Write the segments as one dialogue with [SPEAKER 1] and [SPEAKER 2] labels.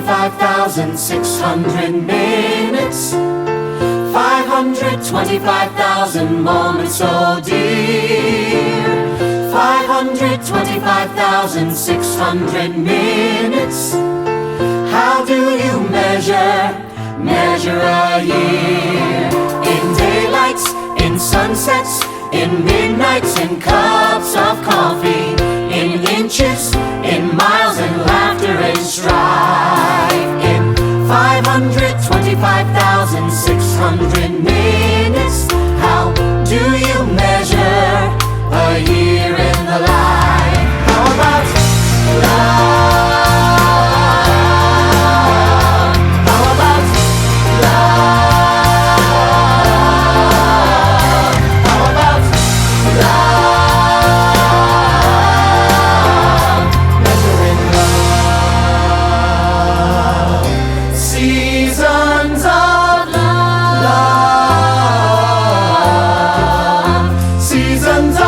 [SPEAKER 1] 525,600 minutes, 525,000 moments so dear. 525,600 minutes. How do you measure a year? In daylights, in sunsets, in midnights, in cups of coffee, in inches, in miles, in laughter and strife. In 525,600 minutes, how do you measure a year in the life? How about love? How about love? How about love? Measuring love. Seasons of love. Seasons of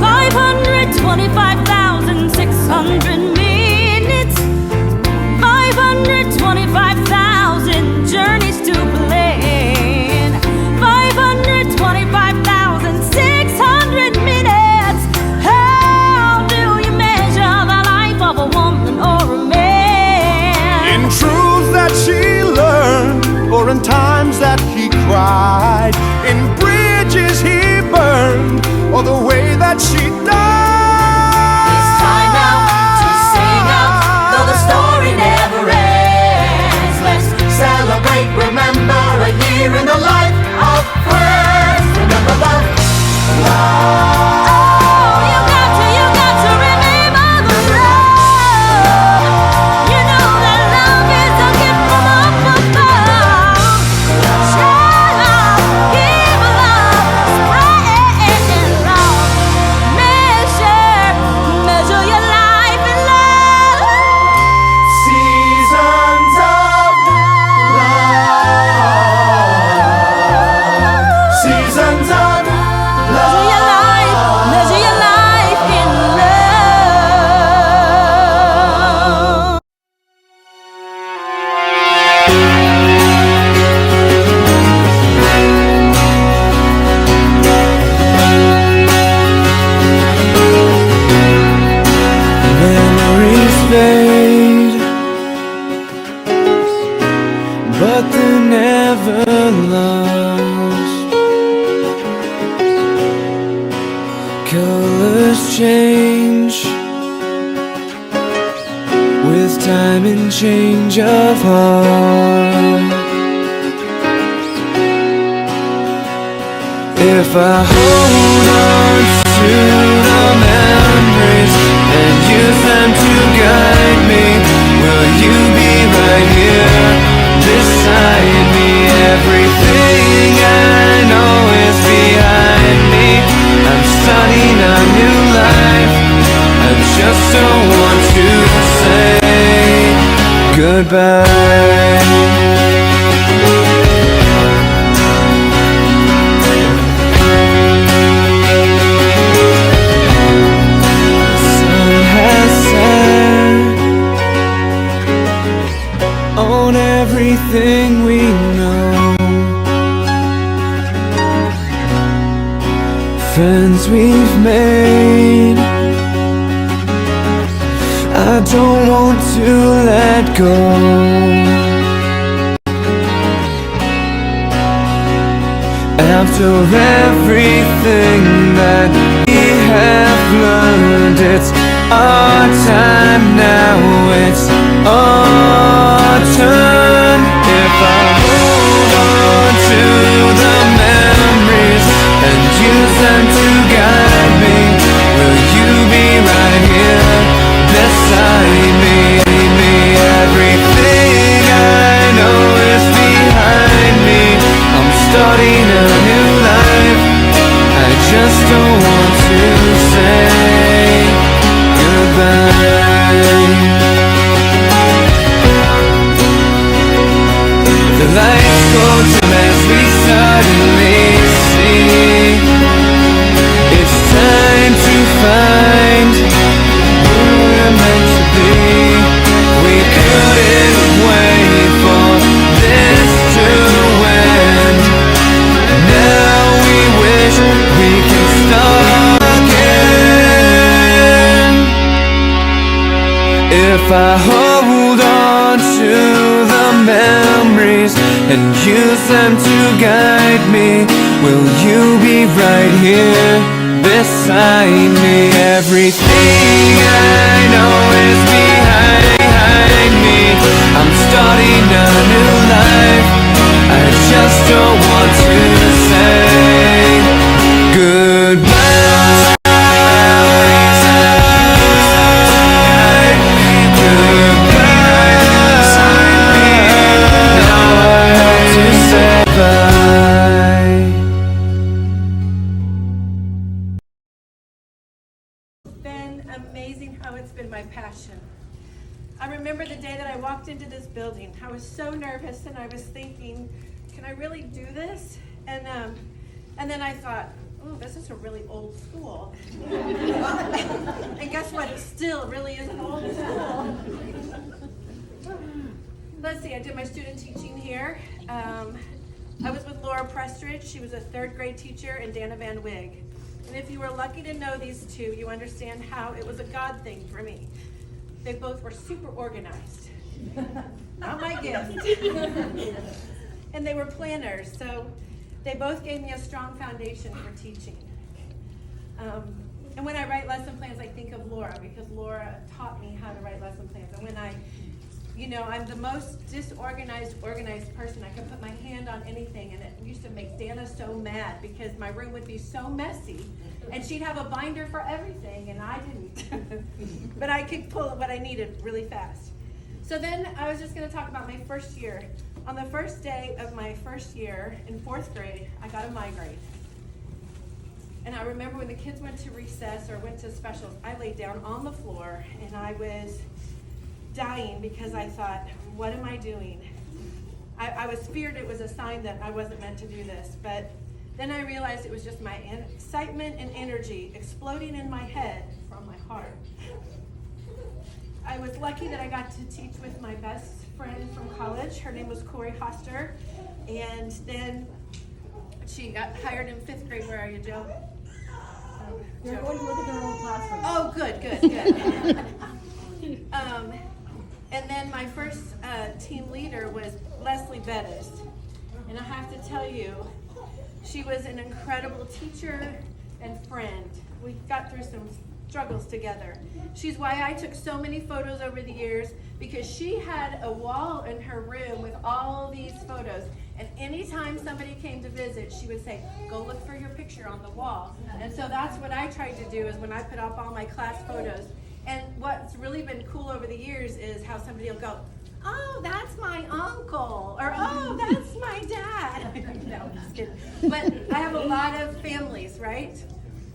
[SPEAKER 2] 525,600 minutes, 525,000 journeys to plan, 525,600 minutes. How do you measure the life of a woman or a man?
[SPEAKER 3] In truths that she learned, or in times that he cried, in bridges he burned, or the way that she died.
[SPEAKER 1] It's time now to sing out, though the story never ends. Let's celebrate, remember a year in the life of friends. Remember love, love.
[SPEAKER 2] You got to remember the love. You know that love is a gift from up above. Share love, give love, spread love. Measure your life in love.
[SPEAKER 1] Seasons of love. Seasons of
[SPEAKER 2] Measure your life in love.
[SPEAKER 4] Memories fade, but they're never lost. Colors change with time and change of heart. If I hold on to the memories and use them to guide me, will you be right here beside me? Everything I know is behind me. I'm starting a new life. I just don't want to say goodbye. Sun has set on everything we know. Friends we've made, I don't want to let go. After everything that we have learned, it's our time now, it's our turn. If I hold on to the memories and use them to guide me, will you be right here beside me? Everything I know is behind me. I'm starting a new life. I just don't want to say goodbye. The lights go dim as we suddenly see it's time to find If I hold on to the memories and use them to guide me, will you be right here beside me? Everything I know is behind me. I'm starting a new life. I just don't want to say goodbye.
[SPEAKER 5] Amazing how it's been my passion. I remember the day that I walked into this building. I was so nervous and I was thinking, can I really do this? And then I thought, oh, this is a really old school. And guess what? It still really is an old school. Let's see, I did my student teaching here. I was with Laura Prestridge. She was a 3rd grade teacher, and Dana Van Wig. And if you were lucky to know these two, you understand how it was a God thing for me. They both were super organized. Not my gift. And they were planners, so they both gave me a strong foundation for teaching. And when I write lesson plans, I think of Laura, because Laura taught me how to write lesson plans. And when I'm the most organized person. I can put my hand on anything, and it used to make Dana so mad because my room would be so messy, and she'd have a binder for everything, and I didn't. But I could pull what I needed really fast. So then I was just going to talk about my first year. On the first day of my first year in 4th grade, I got a migraine. And I remember when the kids went to recess or went to specials, I laid down on the floor, and I was dying because I thought, what am I doing? I was feared it was a sign that I wasn't meant to do this, but then I realized it was just my excitement and energy exploding in my head from my heart. I was lucky that I got to teach with my best friend from college. Her name was Corey Hoster, and then she got hired in 5th grade. Where are you, Joe?
[SPEAKER 6] They're going to look at their own classroom.
[SPEAKER 5] Oh, good. And then my first team leader was Leslie Bettis. And I have to tell you, she was an incredible teacher and friend. We got through some struggles together. She's why I took so many photos over the years, because she had a wall in her room with all these photos. And anytime somebody came to visit, she would say, go look for your picture on the wall. And so that's what I tried to do, is when I put up all my class photos. And what's really been cool over the years is how somebody will go, oh, that's my uncle, or oh, that's my dad. No, I'm just kidding. But I have a lot of families, right?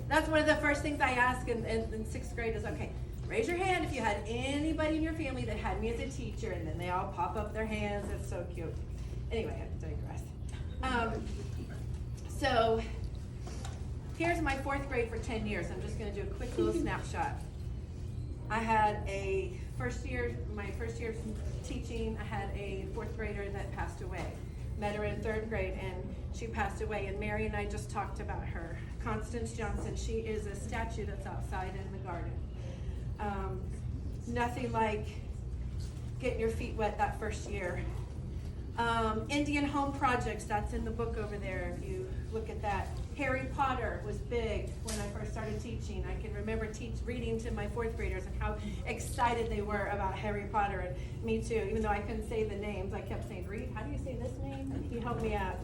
[SPEAKER 5] That's one of the first things I ask in 6th grade is, okay, raise your hand if you had anybody in your family that had me as a teacher, and then they all pop up their hands. It's so cute. Anyway, I digress. So here's my 4th grade for 10 years. I'm just going to do a quick little snapshot. I had my first year teaching, I had a 4th grader that passed away. Met her in 3rd grade, and she passed away. And Mary and I just talked about her. Constance Johnson, she is a statue that's outside in the garden. Nothing like getting your feet wet that first year. Indian Home Projects, that's in the book over there if you look at that. Harry Potter was big when I first started teaching. I can remember reading to my 4th graders and how excited they were about Harry Potter, and me too. Even though I couldn't say the names, I kept saying, Reed, how do you say this name? And he helped me out.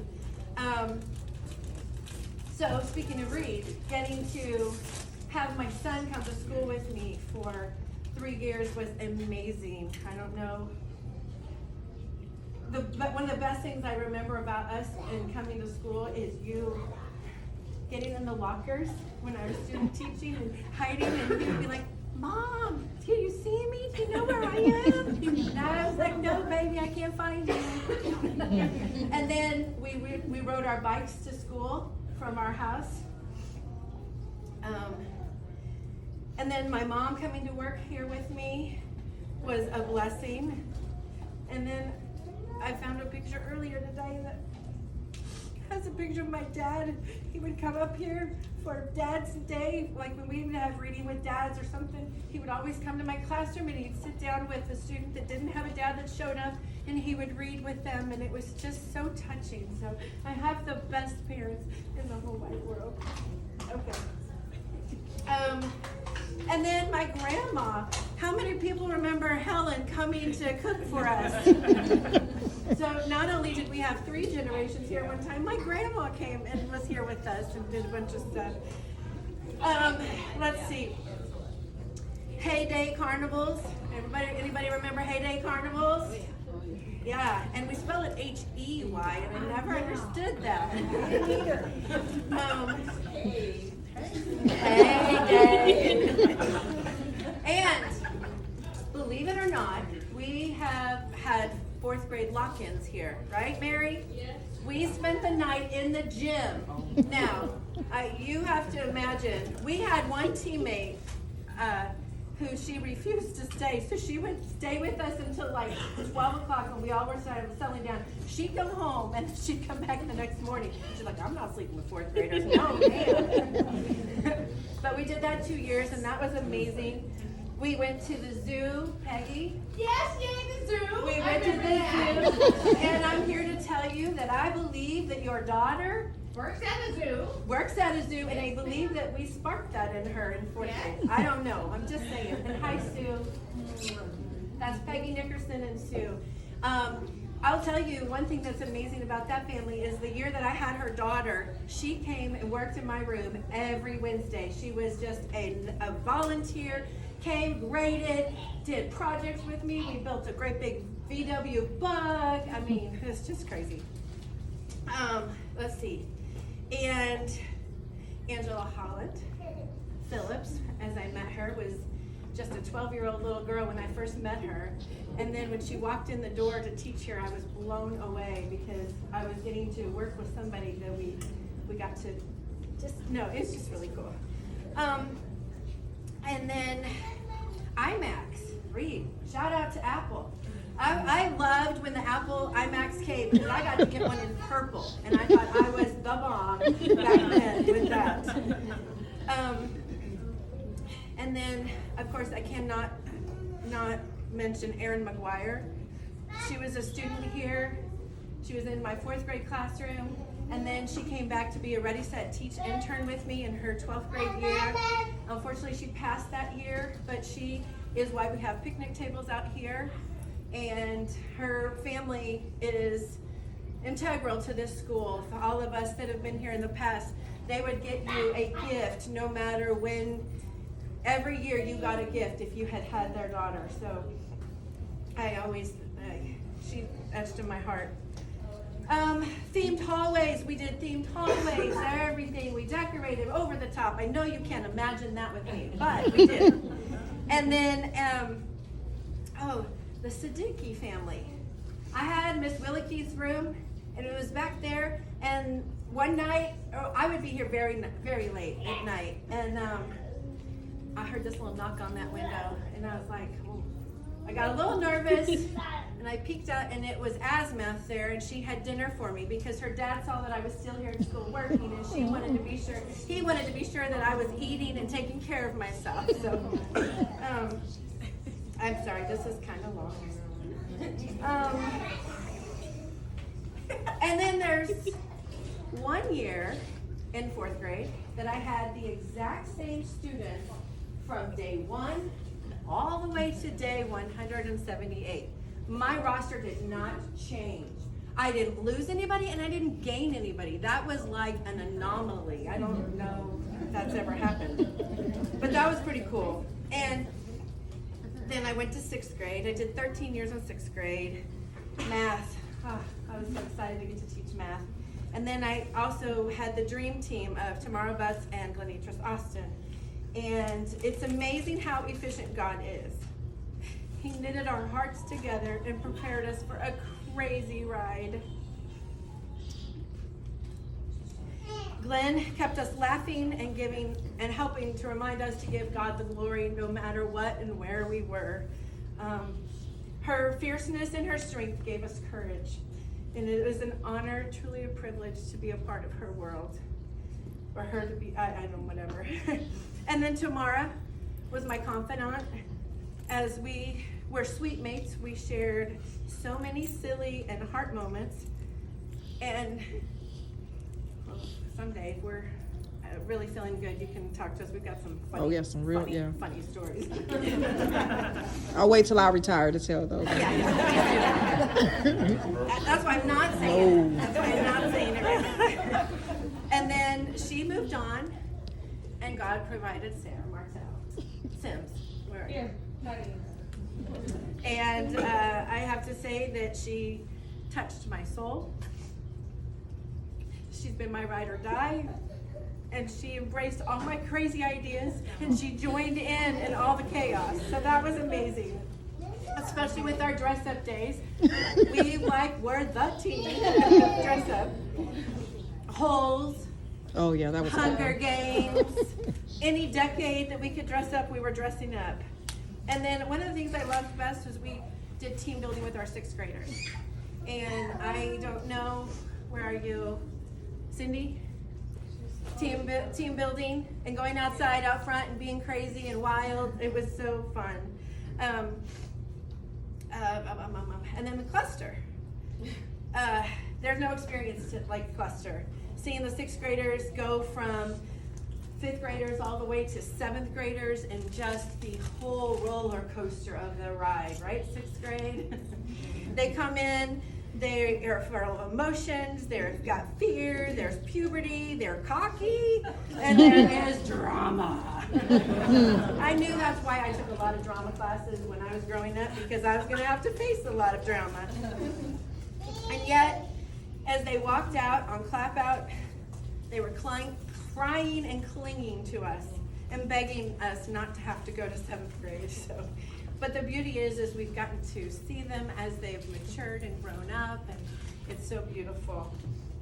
[SPEAKER 5] So speaking of Reed, getting to have my son come to school with me for 3 years was amazing. I don't know. But one of the best things I remember about us and coming to school is you getting in the lockers when I was student teaching and hiding, and he would be like, Mom, do you see me? Do you know where I am? And I was like, no, baby, I can't find you. And then we rode our bikes to school from our house. And then my mom coming to work here with me was a blessing. And then I found a picture earlier today that has a picture of my dad. He would come up here for Dad's Day, like when we would have reading with dads or something. He would always come to my classroom and he'd sit down with a student that didn't have a dad that showed up, and he would read with them, and it was just so touching. So I have the best parents in the whole wide world. Okay. And then my grandma. How many people remember Helen coming to cook for us? So not only did we have 3 generations here one time, my grandma came and was here with us and did a bunch of stuff. Let's see. Heyday carnivals. Anybody remember Heyday carnivals? Yeah, and we spell it H-E-Y, and I never understood that. Heyday. And believe it or not, we have had 4th grade lock-ins here, right, Mary? Yes. We spent the night in the gym. Now, you have to imagine, we had one teammate who she refused to stay, so she would stay with us until like 12 o'clock when we all were settling down. She'd go home and she'd come back the next morning. She's like, I'm not sleeping with 4th graders. No, man. But we did that 2 years, and that was amazing. We went to the zoo, Peggy.
[SPEAKER 7] Yes, yay, the zoo.
[SPEAKER 5] We went to the zoo, and I'm here to tell you that I believe that your daughter
[SPEAKER 7] Works at the zoo.
[SPEAKER 5] and I believe that we sparked that in her in 4th grade. I don't know, I'm just saying. And hi, Sue. That's Peggy Nickerson and Sue. I'll tell you, one thing that's amazing about that family is the year that I had her daughter, she came and worked in my room every Wednesday. She was just a volunteer, came, graded, did projects with me. We built a great big VW bug. I mean, it's just crazy. Let's see. And Angela Holland Phillips, as I met her, was just a 12-year-old little girl when I first met her. And then when she walked in the door to teach here, I was blown away because I was getting to work with somebody that we got to it's just really cool. And then IMAX, Reed, shout out to Apple. I loved when the Apple IMAX came because I got to get one in purple, and I thought I was the bomb back then with that. And then, of course, I cannot not mention Erin McGuire. She was a student here. She was in my 4th grade classroom, and then she came back to be a Ready, Set, Teach intern with me in her 12th grade year. Unfortunately, she passed that year, but she is why we have picnic tables out here. And her family is integral to this school. For all of us that have been here in the past, they would get you a gift no matter when. Every year you got a gift if you had their daughter. So she etched in my heart. Themed hallways. We did themed hallways, everything. We decorated over the top. I know you can't imagine that with me, but we did. And then, the Siddiqui family. I had Miss Willicke's room, and it was back there. And one night, I would be here very, very late at night, and I heard this little knock on that window, and I was like, oh. I got a little nervous, and I peeked out, and it was Asmath there, and she had dinner for me because her dad saw that I was still here at school working, and he wanted to be sure that I was eating and taking care of myself. So, I'm sorry, this is kind of long. And then there's one year in 4th grade that I had the exact same student from day 1 all the way to day 178. My roster did not change. I didn't lose anybody and I didn't gain anybody. That was like an anomaly. I don't know if that's ever happened. But that was pretty cool. And then I went to 6th grade. I did 13 years in 6th grade. Math. Oh, I was so excited to get to teach math. And then I also had the dream team of Tamara Butts and Glenitris Austin. And it's amazing how efficient God is. He knitted our hearts together and prepared us for a crazy ride. Glenn kept us laughing and giving and helping to remind us to give God the glory no matter what and where we were. Her fierceness and her strength gave us courage. And it was an honor, truly a privilege to be a part of her world. Or her to be, I don't know, whatever. And then Tamara was my confidant. As we were sweet mates, we shared so many silly and heart moments. And well, someday, if we're really feeling good, you can talk to us. We've got some funny,
[SPEAKER 8] some real,
[SPEAKER 5] funny stories.
[SPEAKER 8] I'll wait till I retire to tell those.
[SPEAKER 5] That's why I'm not saying it. That's why I'm not saying it right now. And then she moved on, and God provided Sarah Martel Sims. Where are you? And I have to say that she touched my soul. She's been my ride or die. And she embraced all my crazy ideas, and she joined in all the chaos. So that was amazing, especially with our dress-up days. We were the team dress up. Holes.
[SPEAKER 8] Oh yeah, that was
[SPEAKER 5] Hunger Games. Any decade that we could dress up, we were dressing up. And then one of the things I loved best was we did team building with our 6th graders. And I don't know, where are you, Cindy? Team building and going outside, out front, and being crazy and wild. It was so fun. And then the cluster. There's no experience like cluster. Seeing the 6th graders go from 5th graders all the way to 7th graders, and just the whole roller coaster of the ride, right? 6th grade. They come in. They are full of emotions, they've got fear, there's puberty, they're cocky, and there is drama. I knew that's why I took a lot of drama classes when I was growing up, because I was going to have to face a lot of drama. And yet, as they walked out on clap out, they were crying and clinging to us and begging us not to have to go to 7th grade. But the beauty is we've gotten to see them as they've matured and grown up, and it's so beautiful.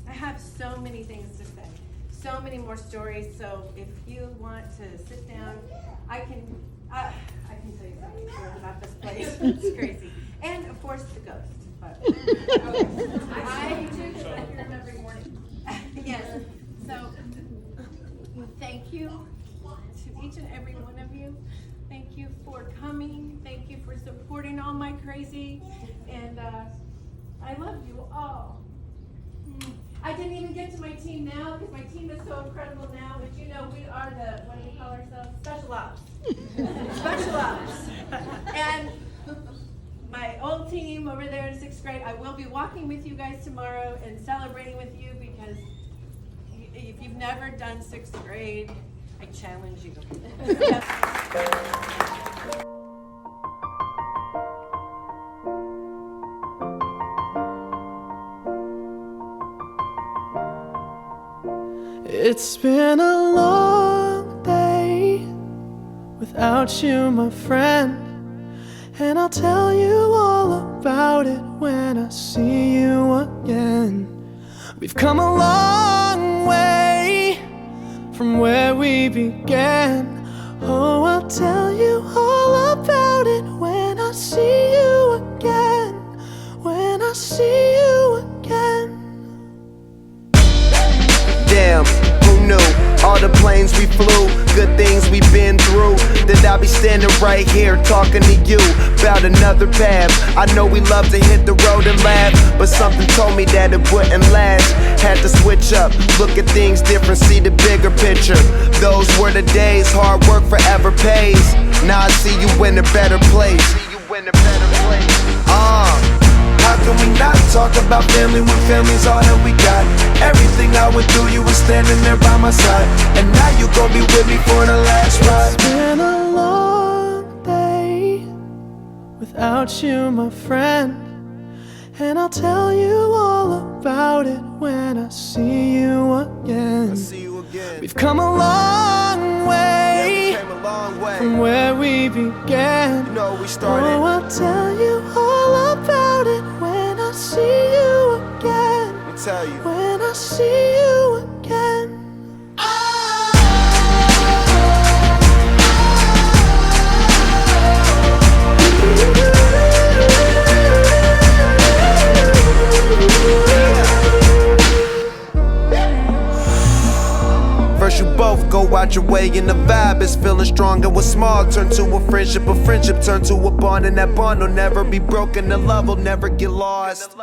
[SPEAKER 5] I have so many things to say, so many more stories. So if you want to sit down, I can tell you something stories about this place. It's crazy, and of course the ghost. But I do hear them every morning. Yes. So thank you to each and every one of you. Thank you for coming. Thank you for supporting all my crazy. And I love you all. I didn't even get to my team now, because my team is so incredible now. But you know, we are the, what do we call ourselves? Special Ops. Special Ops. And my old team over there in 6th grade, I will be walking with you guys tomorrow and celebrating with you, because if you've never done 6th grade, I challenge you.
[SPEAKER 4] It's been a long day without you, my friend, and I'll tell you all about it when I see you again. We've come a long way from where we began. Oh, I'll tell you all about it when I see you again. When I see you again.
[SPEAKER 9] Damn, who knew? All the planes we flew, good things we've been through, that I'll be standing right here talking to you about another path. I know we love to hit the road and laugh, but something told me that it wouldn't last. Had to switch up, look at things different, see the bigger picture. Those were the days, hard work forever pays. Now I see you in a better place. How can we not talk about family when family's all that we got? Everything I went through, you were standing there by my side, and now you gon' be with me for the last ride.
[SPEAKER 4] It's been a long day without you, my friend, and I'll tell you all about it when I see you again. We've come a long way, from where we began.
[SPEAKER 9] You know we started.
[SPEAKER 4] Oh, I'll tell you all about it when I see you again.
[SPEAKER 9] Let me tell you.
[SPEAKER 4] When I see you again.
[SPEAKER 9] girls, you both go out your way, and the vibe is feeling strong. And what's small turn to a friendship turn to a bond, and that bond will never be broken. The love will never get lost.